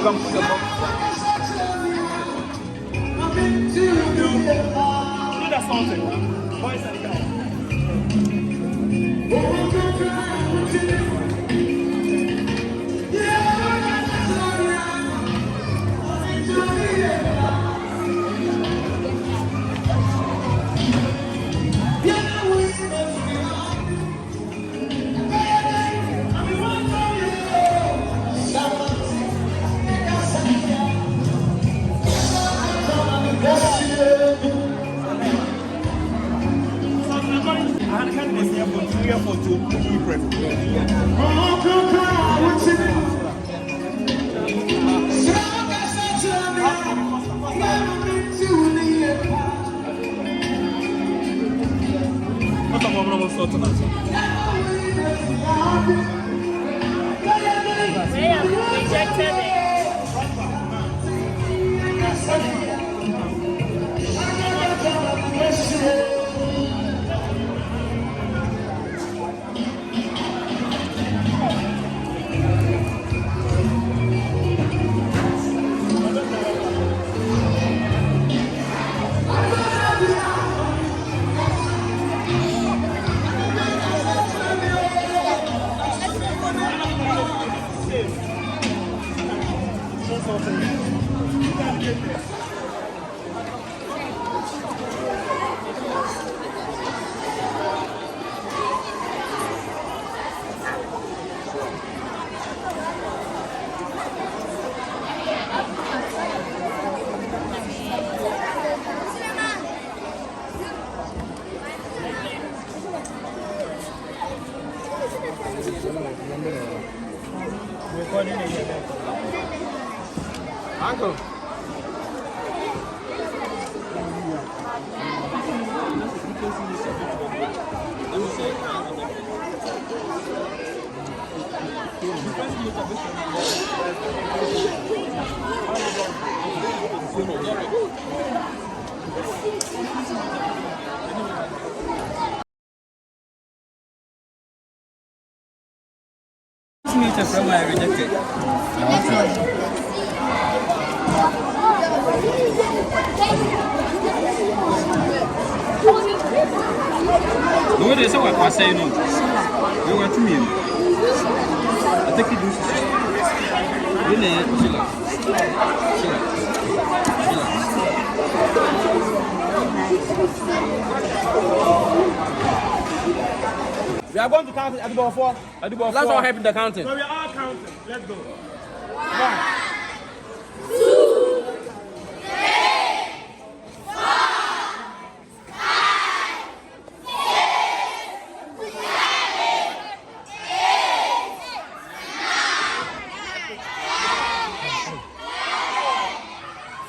come to the box. Do that something. Boys and girls. For two Prefect. What am I going to sort of They have rejected it. Uncle. From I rejected. No, there's what I say. No, you were to me. I think you do. We are going to count at the ball 4. At the ball 4. Let's all help in the counting. So we are all counting. Let's go. 1, 2, 3, 4, 5, 6,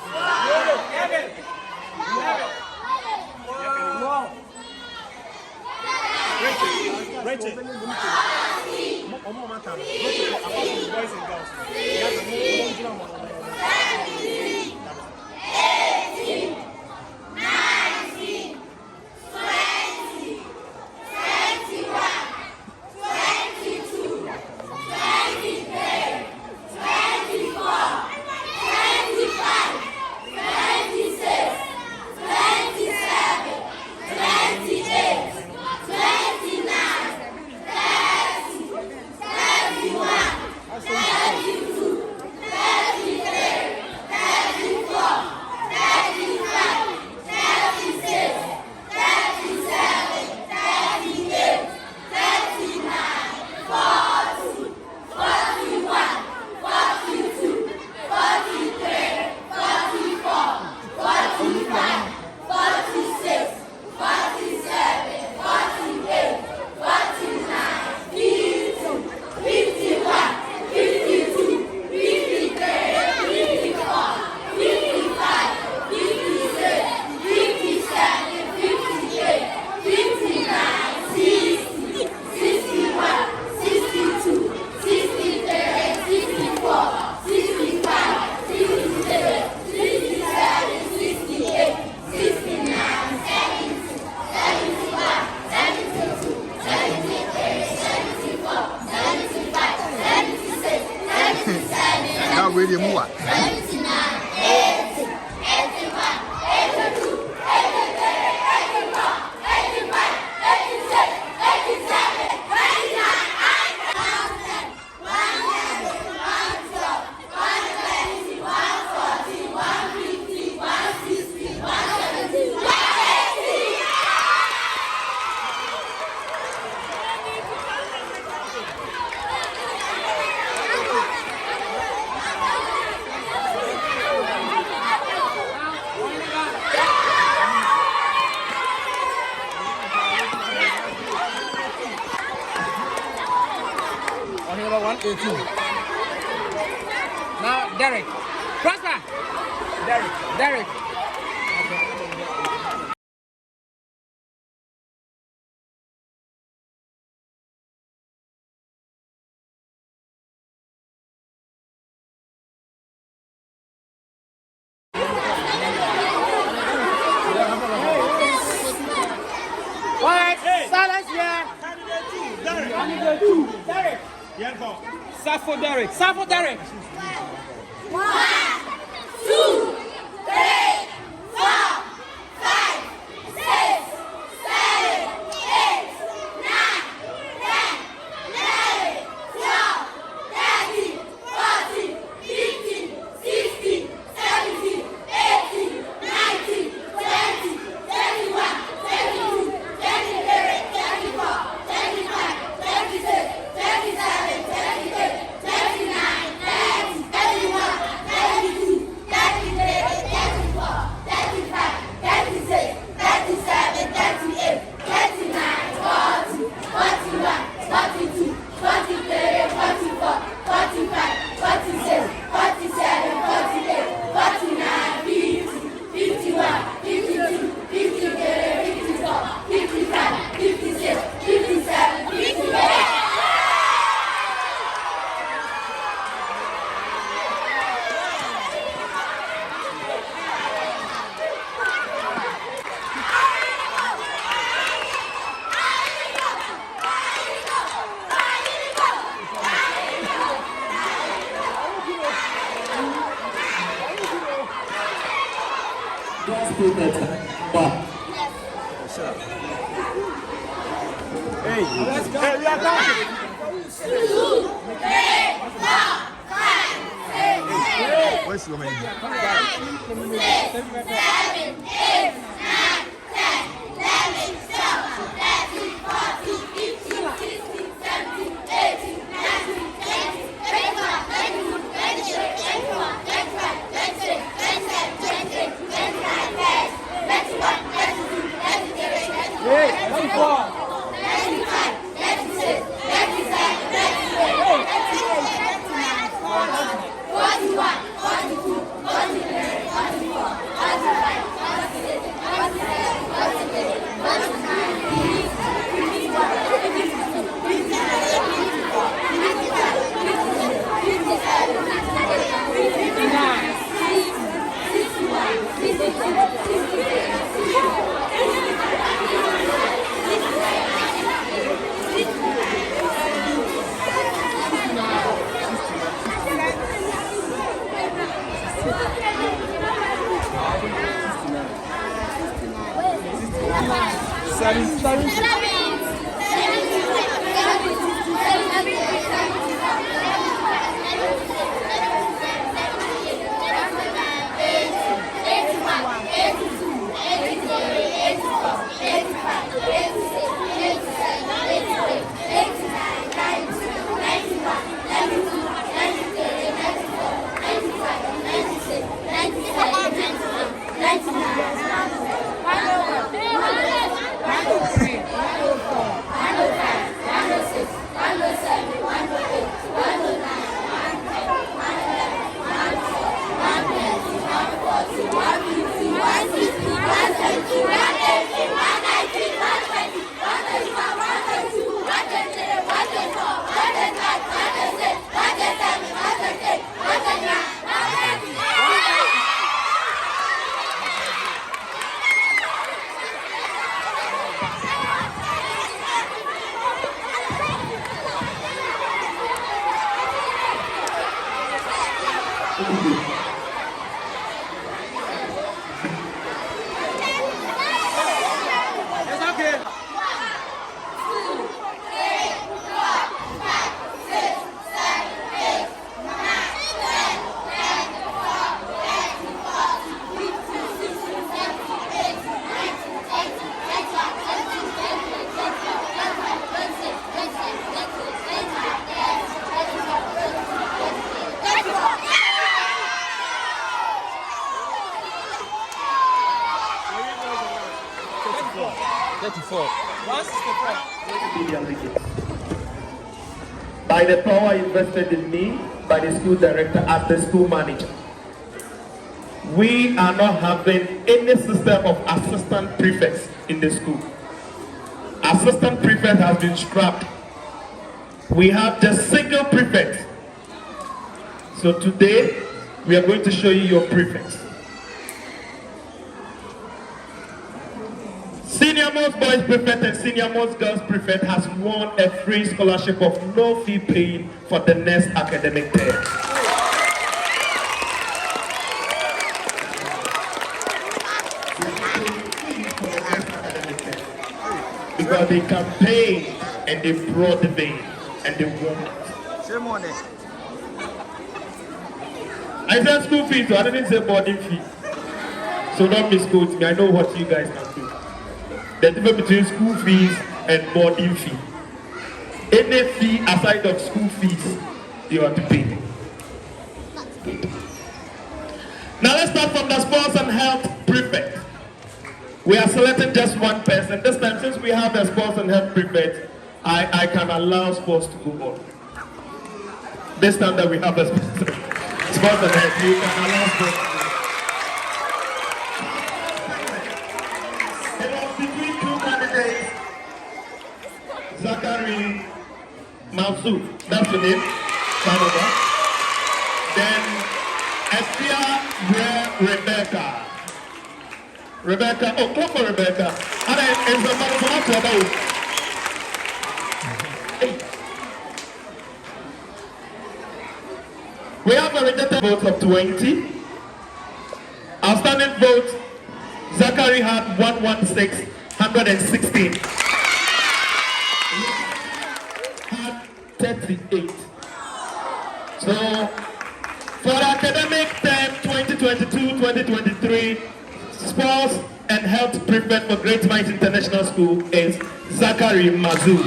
7, 8, 9, 10, 11, 12. Rachel. Boys and girls. radio mua. Now, Derek. Prosper. Derek. Quiet. Silence here. Candidate 2. Derek. Safo Derek. 1, 2, 3, 4, 5, 6, 7, 8, 9, 10, 11, 12, 13, 14, 15, 16, 17, 18, 19, 20, 21, 22, 23, 24, 25, 26, 27, 28, 29, 30, 31, 32, 33, 34, 35, 36, 37, 38, 39, 40, 41, 42, 43, 44, 45, 46, 47, 48, 49, 50, 51, 52, 53, 54, 55, 56, 57, 58. Just put that back. Hey, we are counting. 2, 3, 4, 5, 6, Where's your man? 7, 8, 9, 10, 11, 12, 13, 14, 15, 16, 17, 18, 19, 20, 21, 22, 23, 24, 25, 26, 27, 28, 29, 30, 31, 32, 33, 34, 35, 36, 37, 38, 39, 40, 41, 42, 43, 44, 45, 46, 47, 48, 49, 50, 51, 52, 53, 54, 55, 56, 57, 58, 59, 60, 61, 62, 63, 64, 99. It's okay. By the power invested in me by the school director as the school manager, we are not having any system of assistant prefects in the school. Assistant prefect has been scrapped. We have just single prefect. So today we are going to show you your prefects. Senior most boys prefect and senior most girls prefect has won a free scholarship of no fee paid for the next academic term. Because they campaigned and they brought the vein and they won it. Shame on it. I said school fees, so I didn't say boarding fee. So don't misquote me, I know what you guys can do. The difference between school fees and boarding fee. Any fee aside of school fees, you have to pay. Now let's start from the sports and health prefect. We are selecting just one person. This time, since we have the sports and health prefect, I can allow sports to go on. This time that we have a sports and health, you can allow sports to go on. Zachary Mansour, that's the name, Canada. Then Estia Rebecca. Rebecca, oh, clap for Rebecca. And then it's a matter about. We have a rejected vote of 20. Outstanding vote, Zachary had 116. 38. So, for the academic term 2022-2023, sports and health prefect for GreatMinds International School is Zachary Mazu.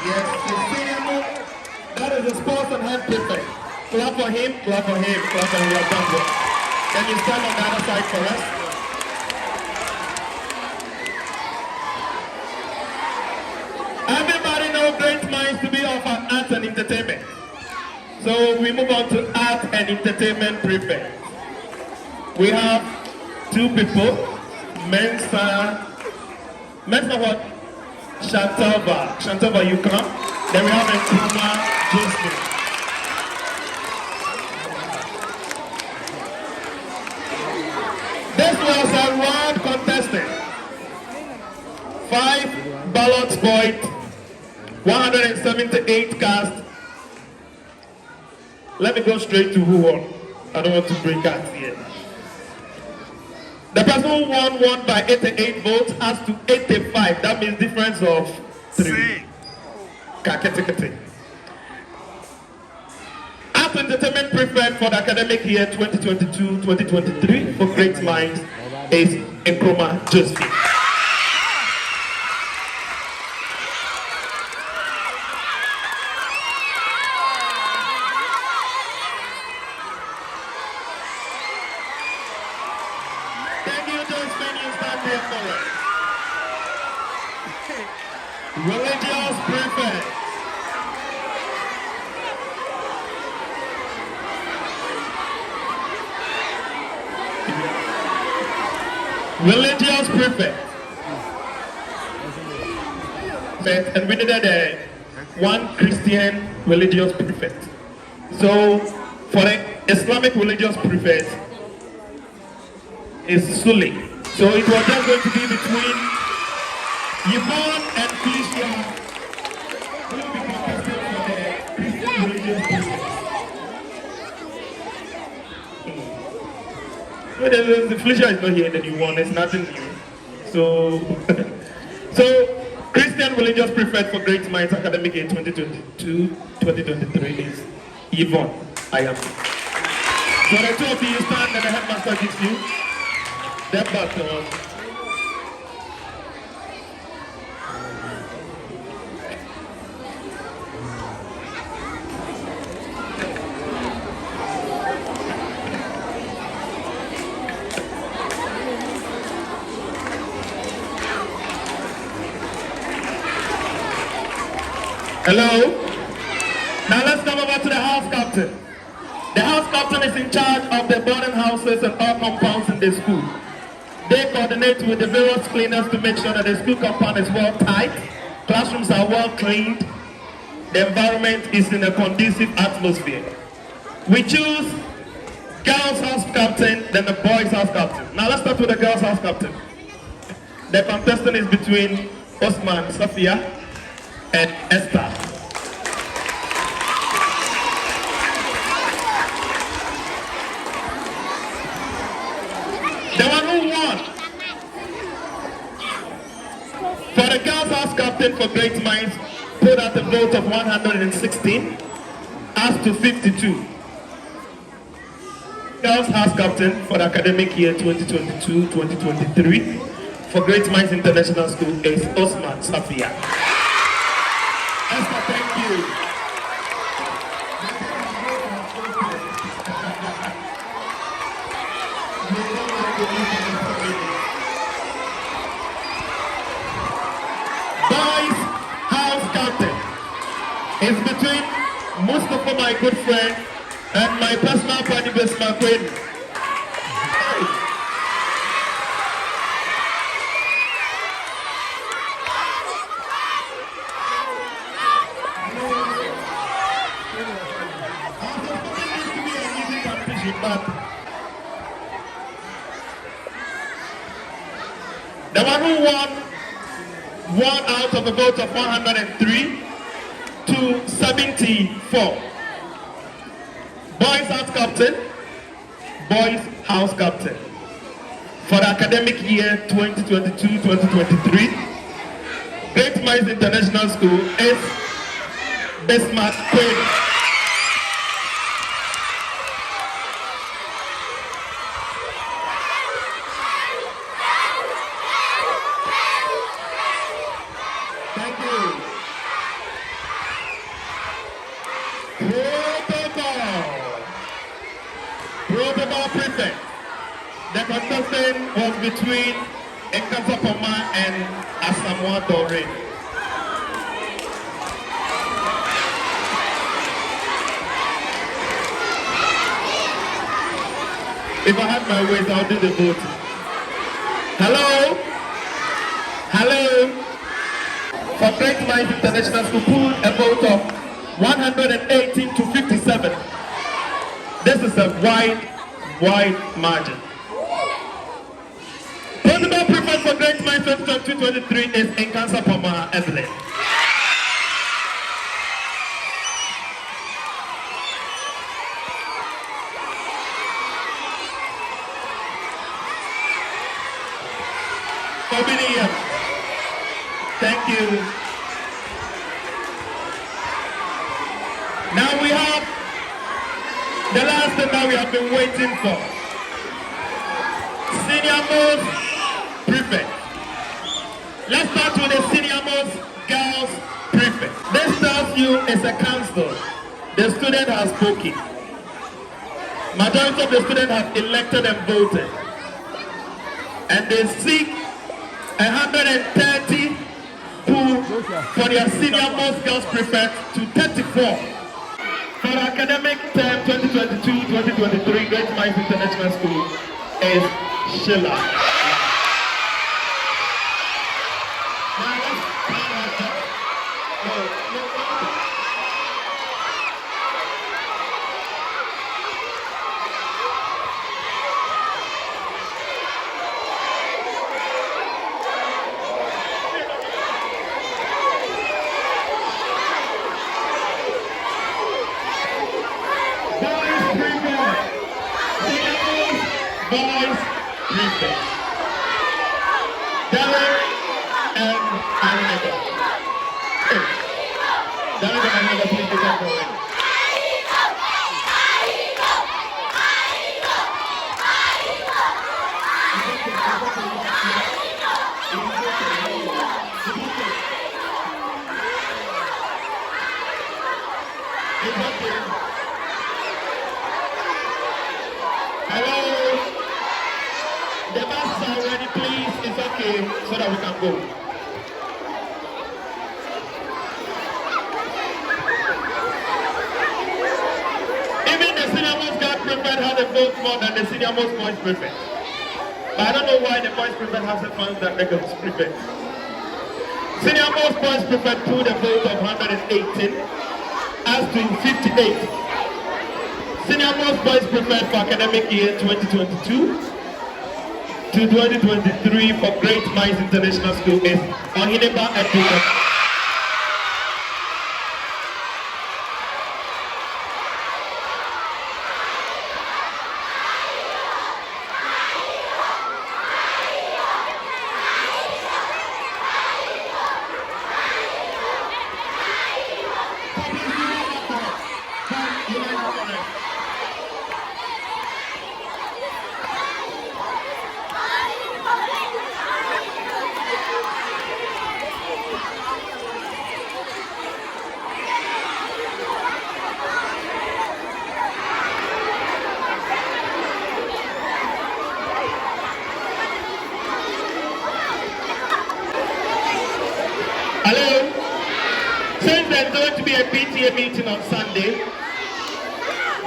Yes, that is the sports and health prefect. Clap for him, clap for him, clap for him. Then you stand on the other side for us. Everybody knows GreatMinds to be of art and entertainment. So we move on to art and entertainment prefect. We have two people, Mensa what? Shantava, you come. Then we have Nkrumah Joseph. This was a round contestant. 5 ballots void, 178 cast. Let me go straight to who won. I don't want to break cards here. The person who won by 88 votes as to 85. That means difference of 3. Art entertainment prefect for the academic year 2022-2023 for GreatMinds is Nkrumah Joseph. Religious prefect. Religious prefect. And we needed one Christian religious prefect. So for the Islamic religious prefect is Suli. So it was just going to be between Yvonne and Felicia The Felicia is not here in the new one. It's nothing new. So, so Christian Religious Prefect for Great Minds Academic Year 2022-2023 is Yvonne. I am. So the two of you stand and the headmaster gives you that baton. Hello? Now let's come over to the house captain. The house captain is in charge of the boarding houses and all compounds in the school. They coordinate with the various cleaners to make sure that the school compound is well tight, classrooms are well cleaned, the environment is in a conducive atmosphere. We choose girls house captain, then the boys house captain. Now let's start with the girls house captain. The contestant is between Osman, Sophia, and Esther. The one who won for the girls' house captain for Great Minds put out a vote of 116 as to 52. Girls' house captain for the academic year 2022-2023 for Great Minds International School is Osman Safia. Esther, thank you. Boys house captain is between Mustafa, my good friend, and my personal party best man, Kwadwo. The one who won out of a vote of 103 to 74. Boys house captain, boys house captain for the academic year 2022-2023. Great Minds International School is Bismarck Kwadwo. Protocol Prefect. The contestant was between Nkansah and Asamoah Dore. If I had my ways, I'll do the voting. Hello? Hello? For Great Minds International School, pulled a vote of 118 to 57. This is a wide margin. Principal Prefect for Great Minds 2022-2023 is Nkansah Evelyn. Thank you. Now we have the last thing that we have been waiting for. Senior most prefect. Let's start with the senior most girls prefect. This tells you it's a council. The student has spoken. Majority of the students have elected and voted. And they seek 130 for their senior most girls prefect to 34. For academic term 2022-2023, Great Minds International School is Sheila. Boys prefect. Derek and Annika. Hey, Derek and Annika, please become going. Hello? The buses are ready, please. It's okay, so that we can go. Even the senior most guard prefect has a vote more than the senior most boys prefect. But I don't know why the boys prefect has a vote than the girls prefect. Senior most boys prefect pulled a vote of 118 as to 58. Senior most boys prefect for academic year 2022 to 2023 for GreatMinds International School is Ohineba Epica. Hello? Since there's going to be a PTA meeting on Sunday,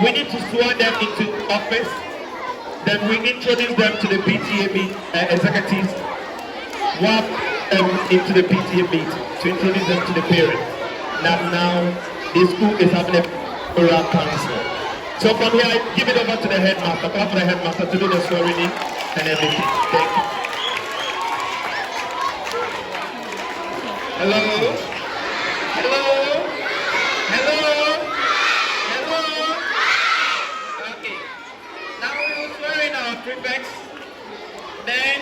we need to swear them into office. Then we introduce them to the PTA executives, walk into the PTA meeting to introduce them to the parents. Now the school is having a oral council. So from here, I give it over to the headmaster. Call for the headmaster to do the swearing in and everything. Thank you. Hello? Hello? Hello? Hello? Okay. Now we will swear in our prefects. Then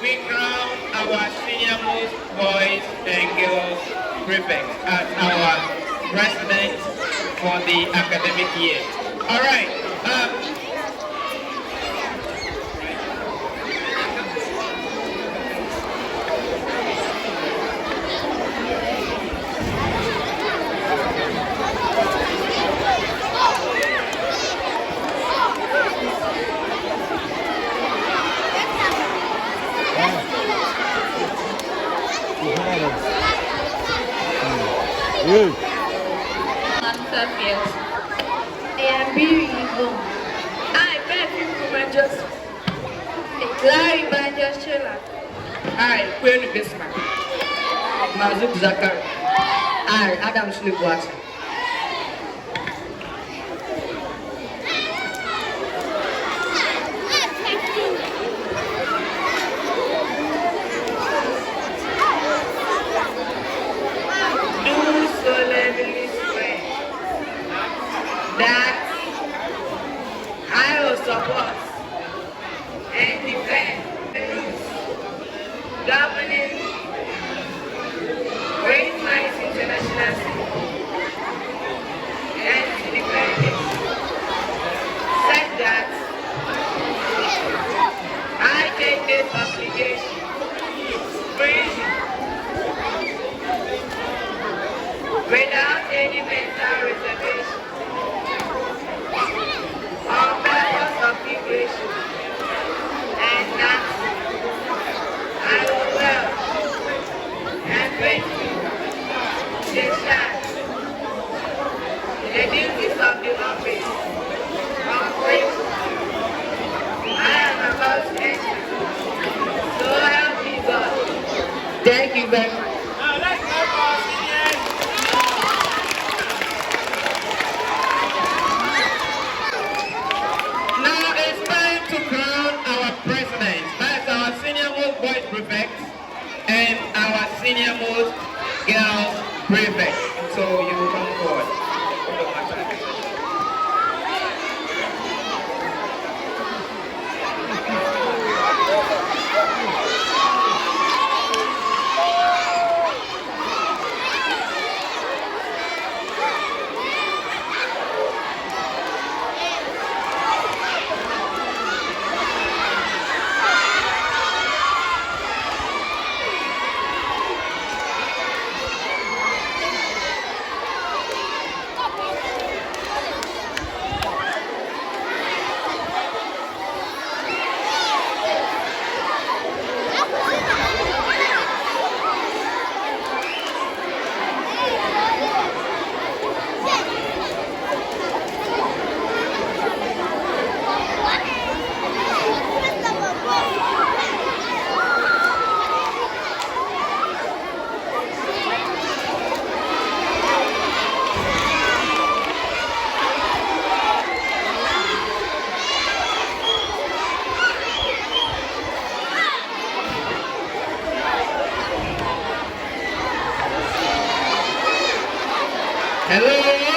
we crown our senior most boys and girls prefects as our president for the academic year. Alright. I am being home. I bet you woman just Larry Banjo Sheila. I, Queen Bismarck. Mazuk Zakar. I, Adam Slipwater. Do solemnly swear that I will support and defend the rules governing GreatMinds International School and to defend it, such that I take this obligation freely without any mental reservation or purpose of evasion, and that I will well and faithfully discharge the duties of the office from which I am about to enter. So help me God. Thank you very much. Now let's go for seniors. Now it's time to crown our president. That's our senior most boys prefect and our senior most girls prefect. So you will come forward. Hello.